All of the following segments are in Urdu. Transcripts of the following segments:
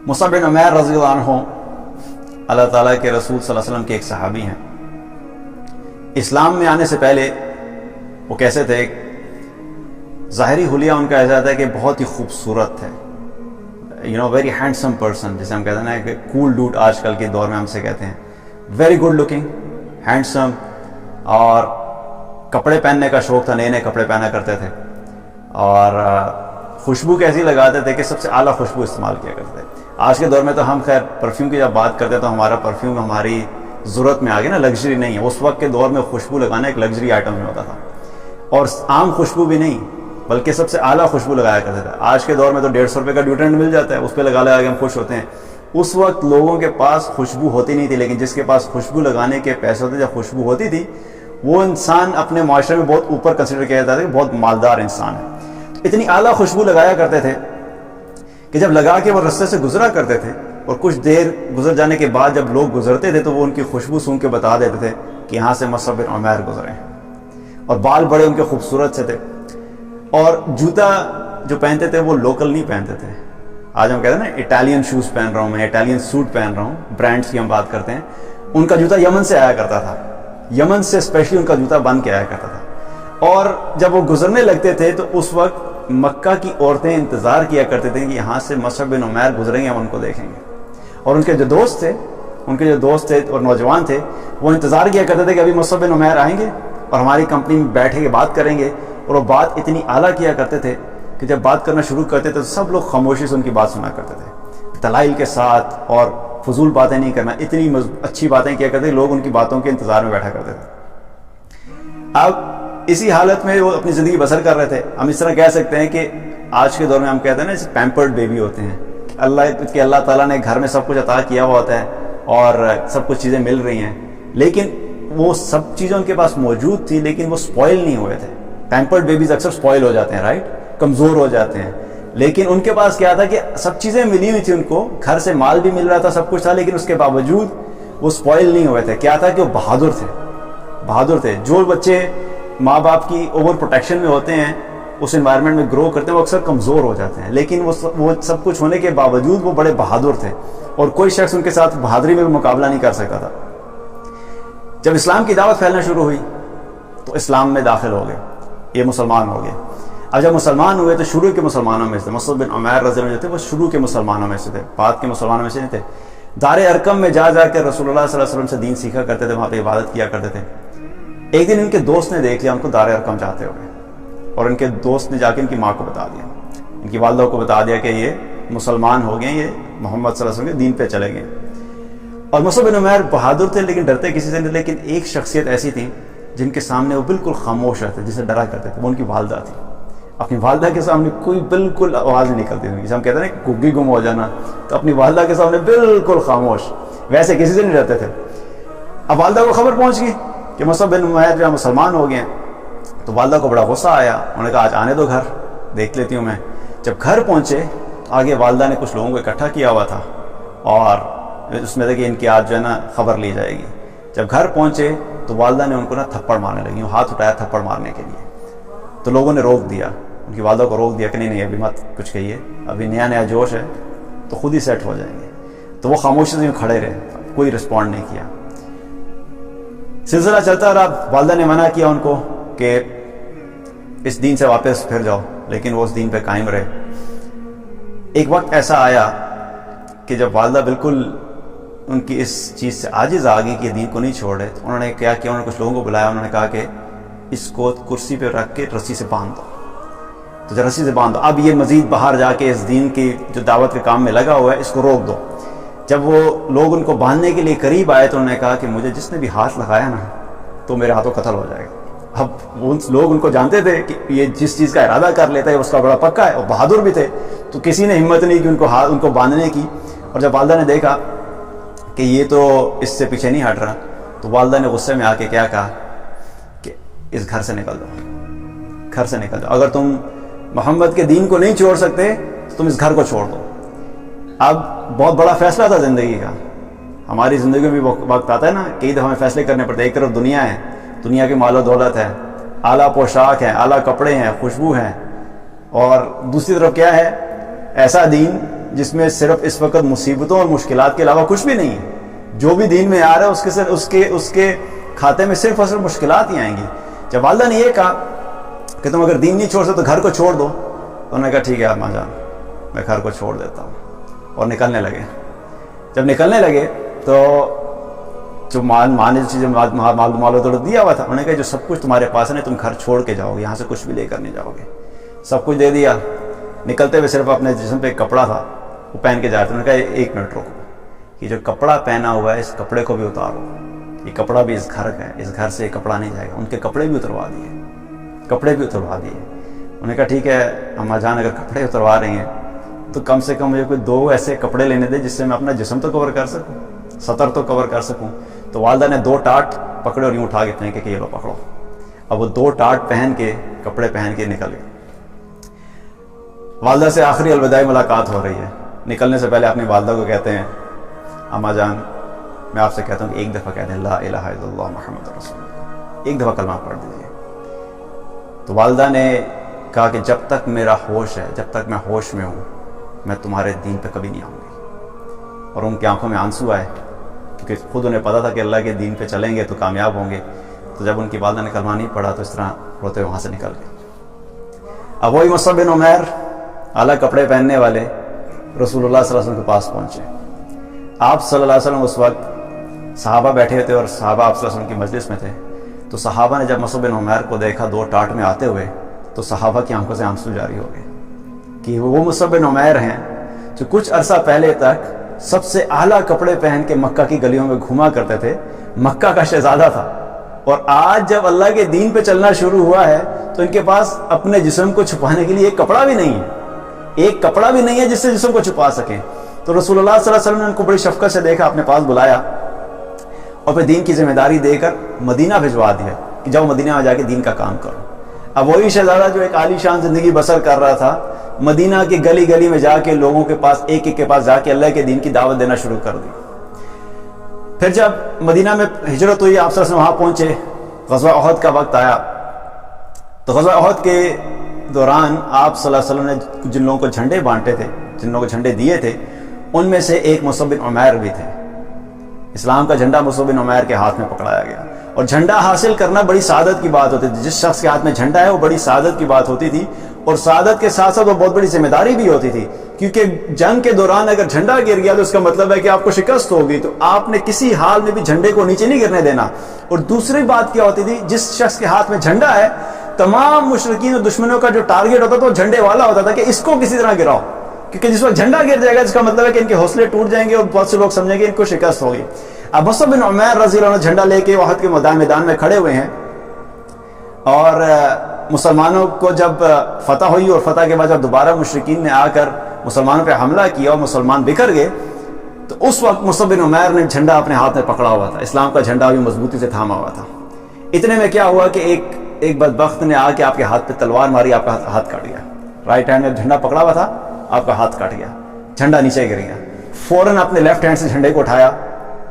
مصعب بن عمیر رضی اللہ عنہ اللہ تعالیٰ کے رسول صلی اللہ علیہ وسلم کے ایک صحابی ہیں. اسلام میں آنے سے پہلے وہ کیسے تھے؟ ظاہری حلیہ ان کا ایسا تھا کہ بہت ہی خوبصورت ہے، ویری ہینڈسم پرسن، جسے ہم کہتے ہیں نا کہ کول ڈوڈ آج کل کے دور میں ہم سے کہتے ہیں. ویری گڈ لکنگ، ہینڈسم، اور کپڑے پہننے کا شوق تھا، نئے نئے کپڑے پہنا کرتے تھے، اور خوشبو کیسی لگاتے تھے کہ سب سے اعلیٰ خوشبو استعمال کیا کرتے تھے. آج کے دور میں تو ہم خیر پرفیوم کی جب بات کرتے ہیں تو ہمارا پرفیوم ہماری ضرورت میں آ گیا نا، لگژری نہیں ہے. اس وقت کے دور میں خوشبو لگانا ایک لگژری آئٹم میں ہوتا تھا، اور عام خوشبو بھی نہیں بلکہ سب سے اعلیٰ خوشبو لگایا کرتے تھے. آج کے دور میں تو 150 روپے کا ڈیوڈرنٹ مل جاتا ہے، اس پہ لگا کے ہم خوش ہوتے ہیں. اس وقت لوگوں کے پاس خوشبو ہوتی نہیں تھی، لیکن جس کے پاس خوشبو لگانے کے پیسے ہوتے، جب خوشبو ہوتی تھی، وہ انسان اپنے معاشرے میں بہت اوپر کنسیڈر کیا جاتا تھا کہ بہت مالدار انسان ہے. اتنی اعلیٰ خوشبو لگایا کرتے تھے کہ جب لگا کے وہ رستے سے گزرا کرتے تھے، اور کچھ دیر گزر جانے کے بعد جب لوگ گزرتے تھے تو وہ ان کی خوشبو سونگھ کے بتا دیتے تھے کہ یہاں سے مصعب بن عمیر گزرے ہیں. اور بال بڑے ان کے خوبصورت سے تھے، اور جوتا جو پہنتے تھے وہ لوکل نہیں پہنتے تھے. آج ہم کہتے ہیں نا اٹالین شوز پہن رہا ہوں میں، اٹالین سوٹ پہن رہا ہوں، برانڈس کی ہم بات کرتے ہیں. ان کا جوتا یمن سے آیا کرتا تھا، یمن سے اسپیشلی ان کا جوتا بن کے آیا کرتا تھا. اور جب وہ گزرنے لگتے تھے تو اس وقت مکہ کی عورتیں انتظار کیا کرتے تھے کہ یہاں سے مصعب بن عمیر گزریں گے، ہم ان کو دیکھیں گے. اور ان کے جو دوست تھے اور نوجوان تھے وہ انتظار کیا کرتے تھے کہ ابھی مصعب بن عمیر آئیں گے اور ہماری کمپنی میں بیٹھے کے بات کریں گے. اور وہ بات اتنی اعلیٰ کیا کرتے تھے کہ جب بات کرنا شروع کرتے تھے تو سب لوگ خاموشی سے ان کی بات سنا کرتے تھے، دلائل کے ساتھ، اور فضول باتیں نہیں کرنا، اتنی اچھی باتیں کیا کرتے تھے. لوگ ان کی باتوں کے انتظار میں بیٹھا کرتے تھے. اب اسی حالت میں وہ اپنی زندگی بسر کر رہے تھے. ہم اس طرح کہہ سکتے ہیں کہ آج کے دور میں ہم کہتے ہیں نا جیسے پیمپرڈ بیبی ہوتے ہیں، اللہ تعالیٰ نے گھر میں سب کچھ عطا کیا ہوا ہوتا ہے اور سب کچھ چیزیں مل رہی ہیں، لیکن وہ سب چیزیں ان کے پاس موجود تھی لیکن وہ سپوائل نہیں ہوئے تھے. پیمپرڈ بیبیز اکثر سپوائل ہو جاتے ہیں، رائٹ، کمزور ہو جاتے ہیں. لیکن ان کے پاس کیا تھا کہ سب چیزیں ملی ہوئی تھی، ان کو گھر سے مال بھی مل رہا تھا، سب کچھ تھا، لیکن اس کے باوجود وہ سپوائل نہیں ہوئے تھے. کیا تھا کہ وہ بہادر تھے. جو بچے ماں باپ کی اوور پروٹیکشن میں ہوتے ہیں، اس انوائرمنٹ میں گرو کرتے ہیں، وہ اکثر کمزور ہو جاتے ہیں، لیکن وہ سب کچھ ہونے کے باوجود وہ بڑے بہادر تھے، اور کوئی شخص ان کے ساتھ بہادری میں بھی مقابلہ نہیں کر سکتا تھا. جب اسلام کی دعوت پھیلنا شروع ہوئی تو اسلام میں داخل ہو گئے، یہ مسلمان ہو گئے. اب جب مسلمان ہوئے تو شروع کے مسلمانوں میں سے مصعب بن عمیر رضی اللہ عنہ جو تھے وہ شروع کے مسلمانوں میں سے تھے، بعد کے مسلمانوں میں سے نہیں تھے. دار ارقم میں جا کے رسول اللہ صلی اللہ علیہ وسلم سے دین سیکھا کرتے تھے، وہاں پہ عبادت کیا کرتے تھے. ایک دن ان کے دوست نے دیکھ لیا ان کو دار ارقم جاتے ہوئے، اور ان کے دوست نے جا کے ان کی ماں کو بتا دیا، ان کی والدہ کو بتا دیا کہ یہ مسلمان ہو گئے، یہ محمد صلی اللہ علیہ وسلم کے دین پہ چلے گئے. اور مصعب بن عمیر بہادر تھے لیکن ڈرتے کسی سے نہیں. لیکن ایک شخصیت ایسی تھی جن کے سامنے وہ بالکل خاموش رہتے، جسے ڈرا کرتے تھے، وہ ان کی والدہ تھی. اپنی والدہ کے سامنے کوئی بالکل آواز نہیں نکلتی تھی، جسے ہم کہتے ہیں نا گگی گم ہو جانا، تو اپنی والدہ کے سامنے بالکل خاموش، ویسے کسی سے نہیں ڈرتے تھے. اب والدہ کو خبر پہنچ گئی کہ مصعب بن عمیر جو مسلمان ہو گئے ہیں، تو والدہ کو بڑا غصہ آیا. انہوں نے کہا آج آنے دو گھر، دیکھ لیتی ہوں میں. جب گھر پہنچے آگے والدہ نے کچھ لوگوں کو اکٹھا کیا ہوا تھا، اور اس میں تھا کہ ان کی آج جو ہے نا خبر لی جائے گی. جب گھر پہنچے تو والدہ نے ان کو نا تھپڑ مارنے لگی، ہاتھ اٹھایا تھپڑ مارنے کے لیے. تو لوگوں نے روک دیا، ان کی والدہ کو روک دیا کہ نہیں ابھی مت کچھ کہیے، ابھی نیا جوش ہے تو خود ہی سیٹ ہو جائیں گے. تو وہ خاموشی سے کھڑے رہے، کوئی رسپونڈ نہیں کیا. سلسلہ چلتا رہا. والدہ نے منع کیا ان کو کہ اس دین سے واپس پھر جاؤ، لیکن وہ اس دین پہ قائم رہے. ایک وقت ایسا آیا کہ جب والدہ بالکل ان کی اس چیز سے عاجز آ گئی کہ یہ دین کو نہیں چھوڑ رہے، تو انہوں نے کیا کیا، انہوں نے کچھ لوگوں کو بلایا، انہوں نے کہا کہ اس کو کرسی پہ رکھ کے رسی سے باندھ دو. تو جب رسی سے باندھ دو، اب یہ مزید باہر جا کے اس دین کی جو دعوت کے کام میں لگا ہوا ہے اس کو روک دو. جب وہ لوگ ان کو باندھنے کے لیے قریب آئے تو انہوں نے کہا کہ مجھے جس نے بھی ہاتھ لگایا نا تو میرے ہاتھوں قتل ہو جائے گا. اب لوگ ان کو جانتے تھے کہ یہ جس چیز کا ارادہ کر لیتا ہے اس کا بڑا پکا ہے، اور بہادر بھی تھے، تو کسی نے ہمت نہیں کی ان کو باندھنے کی. اور جب والدہ نے دیکھا کہ یہ تو اس سے پیچھے نہیں ہٹ رہا، تو والدہ نے غصے میں آ کے کیا کہا کہ اس گھر سے نکل دو. اگر تم محمد کے دین کو نہیں چھوڑ سکتے تو تم اس گھر کو چھوڑ دو. اب بہت بڑا فیصلہ تھا زندگی کا. ہماری زندگی میں بھی وقت آتا ہے نا، کئی دفعہ ہمیں فیصلے کرنے پڑتے ہیں. ایک طرف دنیا ہے، دنیا کی مال و دولت ہے، اعلیٰ پوشاک ہے، اعلیٰ کپڑے ہیں، خوشبو ہیں، اور دوسری طرف کیا ہے؟ ایسا دین جس میں صرف اس وقت مصیبتوں اور مشکلات کے علاوہ کچھ بھی نہیں ہے. جو بھی دین میں آ رہا ہے اس کے کھاتے میں صرف اور صرف مشکلات ہی آئیں گی. جب والدہ نے یہ کہا کہ تم اگر دین نہیں چھوڑ سکتے تو گھر کو چھوڑ دو، تو انہوں نے کہا ٹھیک ہے اماں جان میں گھر کو چھوڑ دیتا ہوں، اور نکلنے لگے. جب نکلنے لگے تو جو ماں نے چیزیں مال و دولت دیا ہوا تھا، انہوں نے کہا جو سب کچھ تمہارے پاس ہے تم گھر چھوڑ کے جاؤ گے، یہاں سے کچھ بھی لے کر نہیں جاؤ گے. سب کچھ دے دیا. نکلتے ہوئے صرف اپنے جسم پہ ایک کپڑا تھا وہ پہن کے جاتے. انہوں نے کہا 1 منٹ رکو، یہ جو کپڑا پہنا ہوا ہے اس کپڑے کو بھی اتارو، یہ کپڑا بھی اس گھر کا ہے، اس گھر سے یہ کپڑا نہیں جائے گا. ان کے کپڑے بھی اتروا دیے. انہوں نے کہا ٹھیک ہے اماں جان اگر کپڑے اتروا رہی ہیں تو کم سے کم مجھے کوئی 2 ایسے کپڑے لینے دے جس سے میں اپنا جسم تو کور کر سکوں، سطر تو کور کر سکوں. تو والدہ نے 2 ٹاٹ پکڑے اور یوں اٹھا کے پھینکے کہ یہ لو پکڑو. اب وہ 2 ٹاٹ پہن کے کپڑے پہن کے نکل گئے. والدہ سے آخری الوداعی ملاقات ہو رہی ہے. نکلنے سے پہلے اپنی والدہ کو کہتے ہیں اماں جان میں آپ سے کہتا ہوں کہ ایک دفعہ کہہ دیں لا الہ الا اللہ محمد رسول اللہ، ایک دفعہ کلمہ پڑھ دیجیے. تو والدہ نے کہا کہ جب تک میرا ہوش ہے، جب تک میں ہوش میں ہوں میں تمہارے دین پہ کبھی نہیں آؤں گی. اور ان کی آنکھوں میں آنسو آئے کیونکہ خود انہیں پتا تھا کہ اللہ کے دین پہ چلیں گے تو کامیاب ہوں گے. تو جب ان کی والدہ نے کلمہ نہیں پڑھا تو اس طرح روتے وہاں سے نکل گئے. اب وہی مصعب بن عمیر اعلیٰ کپڑے پہننے والے رسول اللہ صلی اللہ علیہ وسلم کے پاس پہنچے. آپ صلی اللہ علیہ وسلم اس وقت صحابہ بیٹھے ہوئے تھے اور صحابہ آپ صلی اللہ علیہ وسلم کی مجلس میں تھے. تو صحابہ نے جب مصعب بن عمیر کو دیکھا 2 ٹاٹ میں آتے ہوئے تو صحابہ کی آنکھوں سے آنسو جاری ہو گئے کہ وہ مصعب بن عمیر ہیں جو کچھ عرصہ پہلے تک سب سے اعلیٰ کپڑے پہن کے مکہ کی گلیوں میں گھوما کرتے تھے، مکہ کا شہزادہ تھا. اور آج جب اللہ کے دین پہ چلنا شروع ہوا ہے تو ان کے پاس اپنے جسم کو چھپانے کے لیے ایک کپڑا بھی نہیں ہے، ایک کپڑا بھی نہیں ہے جس سے جسم کو چھپا سکیں. تو رسول اللہ صلی اللہ علیہ وسلم نے ان کو بڑی شفقت سے دیکھا، اپنے پاس بلایا اور پھر دین کی ذمہ داری دے کر مدینہ بھجوا دیا کہ جاؤ مدینہ میں جا کے دین کا کام کرو. اب وہی شہزادہ جو ایک عالی شان زندگی بسر کر رہا تھا مدینہ کی گلی گلی میں جا کے لوگوں کے پاس ایک ایک کے پاس جا کے اللہ کے دین کی دعوت دینا شروع کر دی. پھر جب مدینہ میں ہجرت ہوئی آپ صلی اللہ علیہ وسلم وہاں پہنچے، غزوہ احد کا وقت آیا. تو غزوہ احد کے دوران آپ صلی اللہ علیہ وسلم نے جن لوگوں کو جھنڈے بانٹے تھے، جن لوگوں کو جھنڈے دیے تھے، ان میں سے ایک مصعب بن عمیر بھی تھے. اسلام کا جھنڈا مصعب بن عمیر کے ہاتھ میں پکڑایا گیا. اور جھنڈا حاصل کرنا بڑی سعادت کی بات ہوتی تھی. جس شخص کے ہاتھ میں جھنڈا ہے وہ بڑی سعادت کی بات ہوتی تھی، اور سعادت کے ساتھ ساتھ وہ بہت بڑی ذمہ داری بھی ہوتی تھی. کیونکہ جنگ کے دوران اگر جھنڈا گر گیا تو اس کا مطلب ہے کہ آپ کو شکست ہوگی، تو آپ نے کسی حال میں بھی جھنڈے کو نیچے نہیں گرنے دینا. اور دوسری بات کیا ہوتی تھی، جس شخص کے ہاتھ میں جھنڈا ہے تمام مشرکین اور دشمنوں کا جو ٹارگیٹ ہوتا تھا وہ جھنڈے والا ہوتا تھا کہ اس کو کسی طرح گراؤ. کیونکہ جس وقت جھنڈا گر جائے گا اس کا مطلب ہے کہ ان کے حوصلے ٹوٹ جائیں گے اور بہت سے لوگ سمجھیں گے ان کو شکست ہوگی. اب مصعب بن عمیر رضی اللہ عنہ جھنڈا لے کے احد کے میدان میں کھڑے ہوئے ہیں، اور مسلمانوں کو جب فتح ہوئی اور فتح کے بعد جب دوبارہ مشرکین نے آ کر مسلمانوں پہ حملہ کیا اور مسلمان بکھر گئے، تو اس وقت مصعب بن عمیر نے جھنڈا اپنے ہاتھ میں پکڑا ہوا تھا، اسلام کا جھنڈا بھی مضبوطی سے تھاما ہوا تھا. اتنے میں کیا ہوا کہ ایک بدبخت نے آ کے آپ کے ہاتھ پہ تلوار ماری، آپ کا ہاتھ کاٹ گیا. رائٹ ہینڈ میں جھنڈا پکڑا ہوا تھا، آپ کا ہاتھ کاٹ گیا، جھنڈا نیچے گر گیا. فوراً اپنے لیفٹ ہینڈ سے جھنڈے کو اٹھایا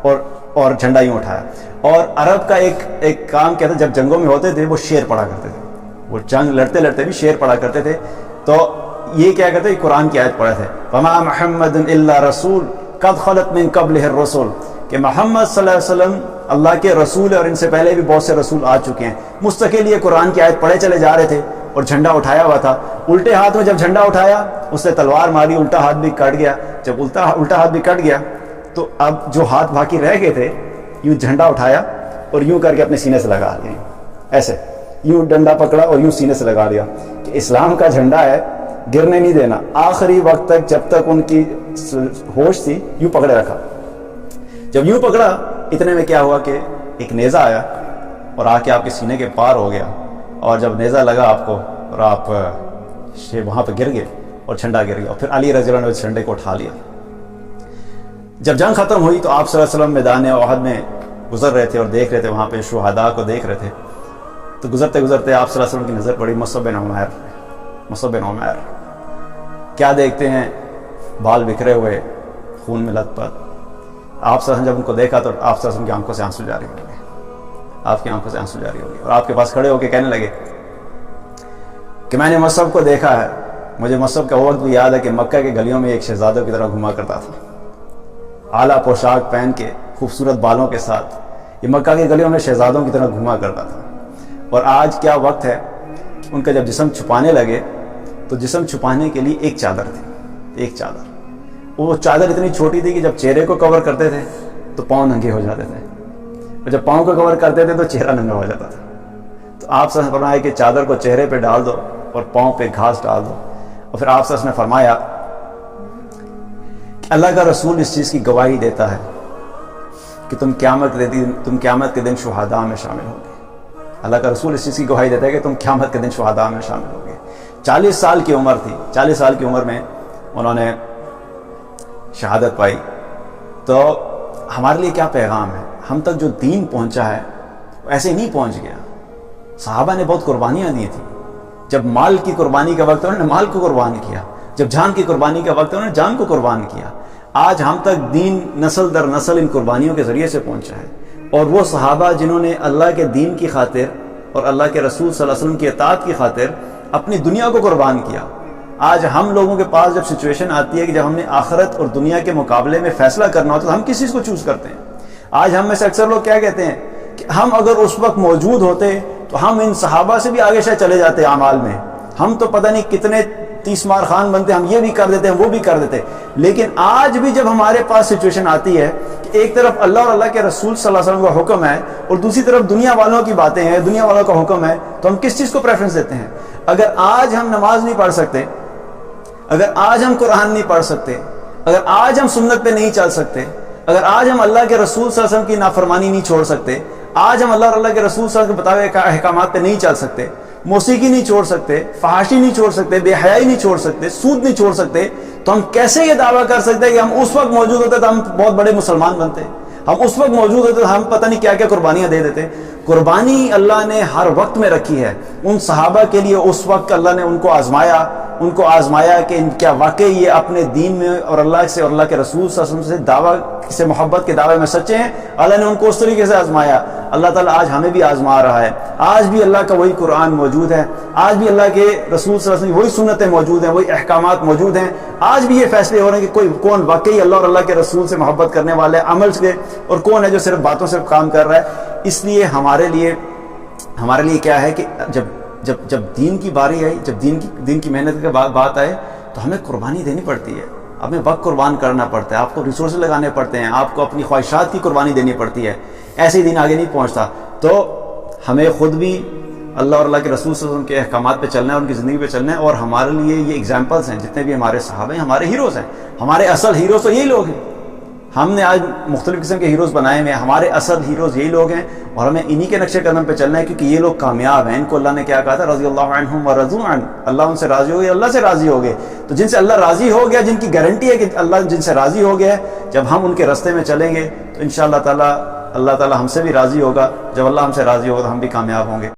اور جھنڈا یوں اٹھایا. اور عرب کا ایک کام کیا تھا، جب جنگوں میں ہوتے تھے وہ شعر پڑھا کرتے تھے، وہ جنگ لڑتے لڑتے بھی شعر پڑھا کرتے تھے. تو یہ کیا کہتے ہیں، قرآن کی آیت پڑھے تھے، وما محمد الا رسول قد خلت من قبلہ الرسل، کہ محمد صلی اللہ علیہ وسلم اللہ کے رسول ہے اور ان سے پہلے بھی بہت سے رسول آ چکے ہیں. مستقل یہ قرآن کی آیت پڑھے چلے جا رہے تھے اور جھنڈا اٹھایا ہوا تھا. الٹے ہاتھ میں جب جھنڈا اٹھایا اس نے تلوار ماری، الٹا ہاتھ بھی کٹ گیا. جب الٹا ہاتھ بھی کٹ گیا تو اب جو ہاتھ باقی رہ گئے تھے، یوں جھنڈا اٹھایا اور یوں کر کے اپنے سینے سے لگا لیا، ایسے یوں ڈنڈا پکڑا اور یوں سینے سے لگا لیا کہ اسلام کا جھنڈا ہے، گرنے نہیں دینا. آخری وقت تک جب تک ان کی ہوش تھی یوں پکڑے رکھا. جب یوں پکڑا اتنے میں کیا ہوا کہ ایک نیزہ آیا اور آ کے آپ کے سینے کے پار ہو گیا. اور جب نیزہ لگا آپ کو اور آپ وہاں پہ گر گئے اور جھنڈا گر گیا. اور پھر علی رضی اللہ عنہ نے جھنڈے کو اٹھا لیا. جب جنگ ختم ہوئی تو آپ صلی اللہ علیہ وسلم میدان احد میں گزر رہے تھے اور دیکھ رہے تھے، وہاں پہ شہداء کو دیکھ رہے تھے. تو گزرتے گزرتے آپ صلی اللہ علیہ وسلم کی نظر پڑی مصعب بن عمیر. کیا دیکھتے ہیں، بال بکھرے ہوئے، خون میں لت پت. آپ صلی اللہ علیہ وسلم جب ان کو دیکھا تو آپ صلی اللہ علیہ وسلم کی آنکھوں سے آنسو جاری ہو گئے، آپ کی آنکھوں سے آنسو جاری ہو گئے. اور آپ کے پاس کھڑے ہو کے کہنے لگے کہ میں نے مصعب کو دیکھا ہے مجھے مصعب کا وہ وقت بھی یاد ہے کہ مکہ کے گلیوں میں ایک شہزادوں کی طرح گھوما کرتا تھا، اعلیٰ پوشاک پہن کے، خوبصورت بالوں کے ساتھ یہ مکہ کی گلیوں میں شہزادوں کی طرح گھوما کرتا تھا۔ اور آج کیا وقت ہے، ان کا جب جسم چھپانے لگے تو جسم چھپانے کے لیے ایک چادر تھی، ایک چادر، وہ چادر اتنی چھوٹی تھی کہ جب چہرے کو کور کرتے تھے تو پاؤں ننگے ہو جاتے تھے، اور جب پاؤں کو کور کرتے تھے تو چہرہ ننگا ہو جاتا تھا۔ تو آپ سے فرمایا کہ چادر کو چہرے پہ ڈال دو اور پاؤں پہ گھاس ڈال دو، اور پھر آپ سے نے فرمایا کہ اللہ کا رسول اس چیز کی گواہی دیتا ہے کہ تم قیامت کے دن شہداء میں شامل ہوگے۔ اللہ کا رسول اس چیز کی گواہی دیتا ہے کہ تم قیامت کے دن شہداء میں شامل ہوگے۔ 40 سال کی عمر تھی، 40 سال کی عمر میں انہوں نے شہادت پائی۔ تو ہمارے لیے کیا پیغام ہے؟ ہم تک جو دین پہنچا ہے ایسے ہی نہیں پہنچ گیا۔ صحابہ نے بہت قربانیاں دی تھیں، جب مال کی قربانی کا وقت انہوں نے مال کو قربان کیا، جب جان کی قربانی کا وقت انہوں نے جان کو قربان کیا۔ آج ہم تک دین نسل در نسل ان قربانیوں کے ذریعے سے پہنچا ہے، اور وہ صحابہ جنہوں نے اللہ کے دین کی خاطر اور اللہ کے رسول صلی اللہ علیہ وسلم کی اطاعت کی خاطر اپنی دنیا کو قربان کیا۔ آج ہم لوگوں کے پاس جب سچویشن آتی ہے کہ جب ہم نے آخرت اور دنیا کے مقابلے میں فیصلہ کرنا ہوتا ہے تو ہم کس چیز کو چوز کرتے ہیں؟ آج ہم میں سے اکثر لوگ کیا کہتے ہیں کہ ہم اگر اس وقت موجود ہوتے تو ہم ان صحابہ سے بھی آگے شاید چلے جاتے اعمال میں، ہم تو پتہ نہیں کتنے 30 مار خان بنتے، ہم یہ بھی کر دیتے ہیں وہ بھی کر دیتے۔ لیکن آج بھی جب ہمارے پاس سچویشن آتی ہے کہ ایک طرف اللہ اور اللہ کے رسول صلی اللہ علیہ وسلم کا حکم ہے اور دوسری طرف دنیا والوں کی باتیں ہیں، دنیا والوں کا حکم ہے، تو ہم کس چیز کو پریفرنس دیتے ہیں؟ اگر آج ہم نماز نہیں پڑھ سکتے، اگر آج ہم قرآن نہیں پڑھ سکتے، اگر آج ہم سنت پہ نہیں چل سکتے، اگر آج ہم اللہ کے رسول صلی اللہ علیہ وسلم کی نافرمانی نہیں چھوڑ سکتے، آج ہم اللہ اور اللہ کے رسول صلی اللہ علیہ وسلم کے بتائے ہوئے احکامات پہ نہیں چل سکتے، موسیقی نہیں چھوڑ سکتے، فحاشی نہیں چھوڑ سکتے، بے حیائی نہیں چھوڑ سکتے، سود نہیں چھوڑ سکتے، تو ہم کیسے یہ دعویٰ کر سکتے ہیں کہ ہم اس وقت موجود ہوتے تو ہم بہت بڑے مسلمان بنتے؟ ہم اس وقت موجود ہوتے تو ہم پتہ نہیں کیا کیا قربانیاں دے دیتے۔ قربانی اللہ نے ہر وقت میں رکھی ہے۔ ان صحابہ کے لیے اس وقت اللہ نے ان کو آزمایا کہ کیا واقعی یہ اپنے دین میں اور اللہ سے اور اللہ کے رسول صلی اللہ علیہ وسلم سے دعویٰ سے محبت کے دعوے میں سچے ہیں۔ اللہ نے ان کو اس طریقے سے آزمایا۔ اللہ تعالیٰ آج ہمیں بھی آزما رہا ہے۔ آج بھی اللہ کا وہی قرآن موجود ہے، آج بھی اللہ کے رسول صلی اللہ علیہ وسلم وہی سنتیں موجود ہیں، وہی احکامات موجود ہیں۔ آج بھی یہ فیصلے ہو رہے ہیں کہ کون واقعی اللہ اور اللہ کے رسول سے محبت کرنے والے عمل سے، اور کون ہے جو صرف باتوں سے کام کر رہا ہے۔ اس لیے ہمارے لیے کیا ہے کہ جب دین کی باری آئی، جب دین کی محنت کے بات آئے تو ہمیں قربانی دینی پڑتی ہے، ہمیں وقت قربان کرنا پڑتا ہے، آپ کو ریسورسز لگانے پڑتے ہیں، آپ کو اپنی خواہشات کی قربانی دینی پڑتی ہے، ایسے ہی دین آگے نہیں پہنچتا۔ تو ہمیں خود بھی اللہ اور اللہ کے رسول صلی اللہ علیہ وسلم کے احکامات پہ چلنا ہے، ان کی زندگی پہ چلنا ہے، اور ہمارے لیے یہ ایگزامپلس ہیں، جتنے بھی ہمارے صحابہ ہیں ہمارے ہیروز ہیں، ہمارے اصل ہیروز تو یہی لوگ ہیں۔ ہم نے آج مختلف قسم کے ہیروز بنائے ہوئے ہیں، ہمارے اصل ہیروز یہی لوگ ہیں، اور ہمیں انہی کے نقشے قدم پہ چلنا ہے، کیونکہ یہ لوگ کامیاب ہیں۔ ان کو اللہ نے کیا کہا تھا؟ رضی اللہ عنہم ورضوا عنہ، اللہ ان سے راضی ہو گیا، اللہ سے راضی ہو گئے۔ تو جن سے اللہ راضی ہو گیا، جن کی گارنٹی ہے کہ اللہ جن سے راضی ہو گیا ہے، جب ہم ان کے راستے میں چلیں گے تو انشاءاللہ تعالی اللہ تعالی ہم سے بھی راضی ہوگا۔ جب اللہ ہم سے راضی ہوگا تو ہم بھی کامیاب ہوں گے۔